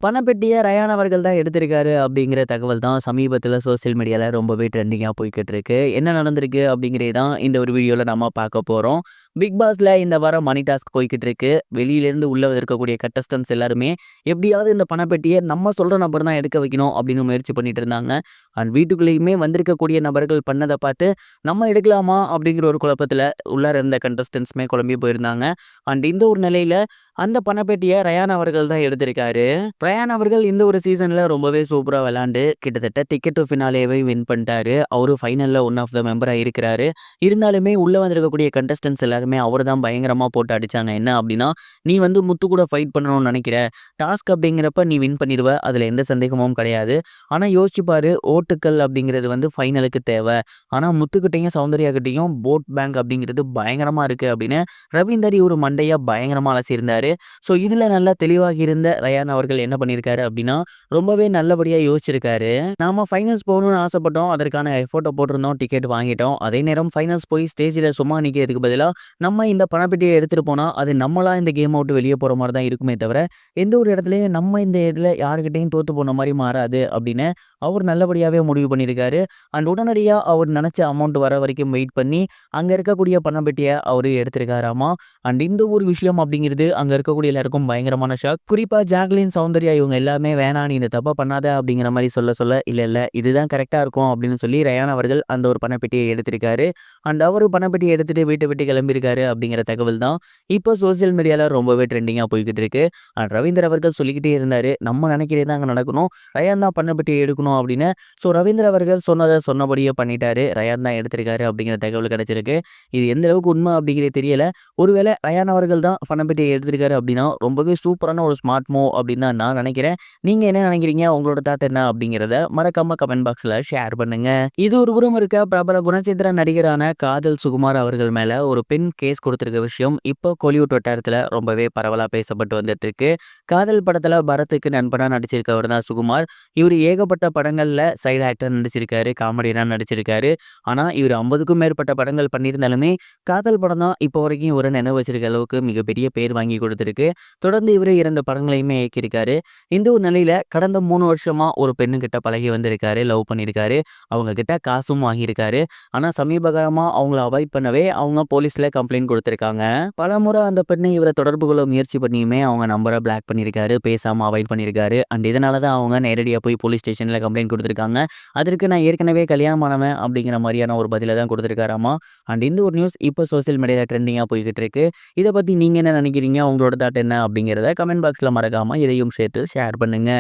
பணப்பெட்டிய rayon அவர்கள் தான் எடுத்திருக்காரு அப்படிங்கிற தகவல் தான் சமீபத்தில சோசியல் மீடியால ரொம்பவே ட்ரெண்டிங்கா போய்க்கிட்டு இருக்கு. என்ன நடந்திருக்கு அப்படிங்கிறது தான் இந்த ஒரு வீடியோல நம்ம பார்க்க போறோம். பிக் பாஸ்ல இந்த வாரம் மணி டாஸ்க் போய்க்கிட்டு இருக்கு. வெளியிலேருந்து உள்ள இருக்கக்கூடிய கண்டஸ்டன்ட்ஸ் எல்லாருமே எப்படியாவது இந்த பணப்பெட்டிய நம்ம சொல்ற நபர் தான் எடுக்க வைக்கணும் அப்படின்னு முயற்சி பண்ணிட்டு இருந்தாங்க. அண்ட் வீட்டுக்குள்ளேயுமே வந்திருக்கக்கூடிய நபர்கள் பண்ணத பார்த்து நம்ம எடுக்கலாமா அப்படிங்கிற ஒரு குழப்பத்தில உள்ளார இருந்த கண்டஸ்டன்ட்ஸுமே குழம்பி போயிருந்தாங்க. அண்ட் இந்த ஒரு நிலையில அந்த பணப்பெட்டிய ரயான் அவர்கள் தான் எடுத்திருக்காரு. ரயான் அவர்கள் இந்த ஒரு சீசன்ல ரொம்பவே சூப்பரா விளையாண்டு கிட்டத்தட்ட டிக்கெட் டு ஃபினாலேவே வின் பண்ணிட்டாரு. அவரு ஃபைனல்ல ஒன் ஆஃப் த மெம்பரா இருக்கிறாரு. இருந்தாலுமே உள்ள வந்திருக்கக்கூடிய கண்டஸ்டன்ட்ஸ் எல்லாருமே அவர தான் பயங்கரமா போட்டு அடிச்சாங்க. என்ன அப்படின்னா, "நீ வந்து முத்து கூட ஃபைட் பண்ணணும்னு நினைக்கிற. டாஸ்க் அப்படிங்கிறப்ப நீ வின் பண்ணிருவ. அதுல எந்த சந்தேகமும் கிடையாது. ஆனா யோசிச்சு பாரு, ஓட்டுக்கள் அப்படிங்கிறது வந்து ஃபைனலுக்கு தேவ. ஆனா முத்துக்கிட்டயும் சௌந்தர்யா கிட்டயும் போட் பேங்க் அப்படிங்கிறது பயங்கரமா இருக்கு" அப்படின்னு ரவீந்தர் ஒரு மண்டையா பயங்கரமா அலசியிருந்தாரு. ஸோ இதுல நல்லா தெளிவாகி இருந்த ரயான் அவர்கள் என்ன பண்ணியிருக்காரு அப்படின்னா, ரொம்பவே நல்லபடியா யோசிச்சிருக்காரு. நாம ஃபைனல்ஸ் போகணும்னு ஆசைப்பட்டோம். அதற்கான எஃபோர்ட்ட போட்டிருந்தோம். டிக்கெட் வாங்கிட்டோம். அதே நேரம் ஃபைனல்ஸ் போய் ஸ்டேஜ்ல சும்மா நிக்கிறதுக்கு பதிலா, நம்ம இந்த பணப்பெட்டிய எடுத்துட்டு போனா, அது நம்மளா இந்த கேம்ம விட்டு வெளிய போற மாரி தான் இருக்குமே தவிர, எந்த ஒரு இடத்துலயும் நம்ம இந்த இதுல யார்கிட்டயும் தோத்து போன மாரி மாறாது அப்படின்னு அவர் நல்லபடியாவே முடிவு பண்ணியிருக்காரு. அண்ட் உடனடியா அவர் நெனச்ச அமௌண்ட் வர வரைக்கும் வெயிட் பண்ணி, அங்க இருக்கக்கூடிய பணப்பெட்டிய அவரு எடுத்திருக்காராமா. அண்ட் இந்த ஒரு விஷயம் அப்படிங்கிறது அங்க இருக்கக்கூடிய எல்லாருக்கும் பயங்கரமான ஷாக். குறிப்பா ஜாக்லின், சௌந்தர்யா இவங்க எல்லாமே "வேணாம், நீ இந்த தப்ப பண்ணாத" அப்படிங்கிற மாரி சொல்ல சொல்ல, "இல்ல இல்ல இதுதான் கரெக்ட்டா இருக்கும்" அப்படின்னு சொல்லி ரயான் அவர்கள் அந்த ஒரு பணப்பெட்டிய எடுத்திருக்காரு. அண்ட் அவரு பணப்பெட்டிய எடுத்துட்டு வீட்ட விட்டு கிளம்பியிருக்காரு அப்படிங்கிற தகவல் தான் இப்போ சோசியல் மீடியால ரொம்பவே ட்ரெண்டிங்கா போய்க்கிட்டு இருக்கு. அண்ட் ரவீந்தர் அவர்கள் சொல்லிக்கிட்டே இருந்தாரு, "நம்ம நினைக்கிறது தான் அங்க நடக்கணும். ரயான் தான் பணப்பெட்டிய எடுக்கணும்" அப்படின்னு. ஸோ ரவீந்தர் அவர்கள் சொன்னத சொன்னபடியே பண்ணிட்டாரு. ரயான் தான் எடுத்திருக்காரு அப்படிங்கிற தகவல் கிடைச்சிருக்கு. இது எந்த அளவுக்கு உண்மை அப்படிங்கிறது தெரியல. ஒருவேளை ரயான் அவர்கள் தான் பணப்பெட்டிய எடுத்திருக்காரு அப்படின்னா, ரொம்பவே சூப்பரான ஒரு ஸ்மார்ட் மூவ் அப்படின்னு தான் நான் நினைக்கிறேன். நீங்க என்ன நினைக்கிறீங்க? உங்களோட தாட் என்ன அப்படிங்கிறத மறக்காம கமெண்ட் பாக்ஸ்ல ஷேர் பண்ணுங்க. இது ஒரு புறம் இருக்க, பிரபல குணச்சித்திர நடிகரான காதல் சுகுமார் அவர்கள் மேல ஒரு பெண் கேஸ் கொடுத்திருக்க விஷயம் இப்போ கோலிவுட் வட்டாரத்துல ரொம்பவே பரவலா பேசப்பட்டு வந்துட்டு இருக்கு. காதல் படத்துல பரத்துக்கு நண்பனா நடிச்சிருக்கவர் தான் சுகுமார். இவர் ஏகப்பட்ட படங்கள்ல சைடு ஆக்டர் நடிச்சிருக்காரு, காமெடியனா நடிச்சிருக்காரு. ஆனா இவர் 50க்கும் மேற்பட்ட படங்கள் பண்ணியிருந்தாலுமே காதல் படம் தான் இப்போ வரைக்கும் இவரை நினைவு வச்சிருக்க அளவுக்கு மிகப்பெரிய பேர் வாங்கி கொடுத்துருக்கு. தொடர்ந்து இவரு 2 படங்களையுமே இயக்கியிருக்காரு. இந்த ஒரு நிலையில கடந்த 3 வருஷமா ஒரு பெண்ணுகிட்ட பழகி வந்திருக்காரு, லவ் பண்ணியிருக்காரு. அவங்க கிட்ட காசும் வாங்கியிருக்காரு. ஆனா சமீப காலமா அவங்கள அவாய்ட் பண்ணவே அவங்க போலீஸ்ல கம்ப்ளைண்ட் கொடுத்திருக்காங்க. பலமுறை அந்த பெண்ணை இவரை தொடர்பு கொள்ள முயற்சி பண்ணியுமே அவங்க நம்பரை பிளாக் பண்ணியிருக்காரு, பேசாம அவாய்ட் பண்ணியிருக்காரு. அண்ட் இதனால தான் அவங்க நேரடியா போய் போலீஸ் ஸ்டேஷன்ல கம்ப்ளைண்ட் கொடுத்திருக்காங்க. அதற்கு "நான் ஏற்கனவே கல்யாணம் ஆனவன்" அப்படிங்கிற மாதிரியான ஒரு பதில தான் கொடுத்திருக்காராமா. அண்ட் இந்த ஒரு நியூஸ் இப்போ சோசியல் மீடியால ட்ரெண்டிங்கா போய்கிட்டு இருக்கு. இத பத்தி நீங்க என்ன நினைக்கிறீங்க? உங்களோட தாட் என்ன அப்படிங்கிறத கமெண்ட் பாக்ஸ்ல மறக்காம இதையும் சேர்த்து ஷேர் பண்ணுங்க.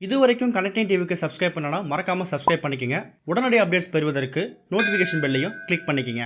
இதுவரைக்கும் கனெக்டிங் டிவிக்கு சப்ஸ்கிரைப் பண்ணனா மறக்காம சப்ஸ்கிரைப் பண்ணிக்கங்க. உடனடி அப்டேட்ஸ் பெறுவதற்கு நோட்டிஃபிகேஷன் பெல்லையும் கிளிக் பண்ணிக்கங்க.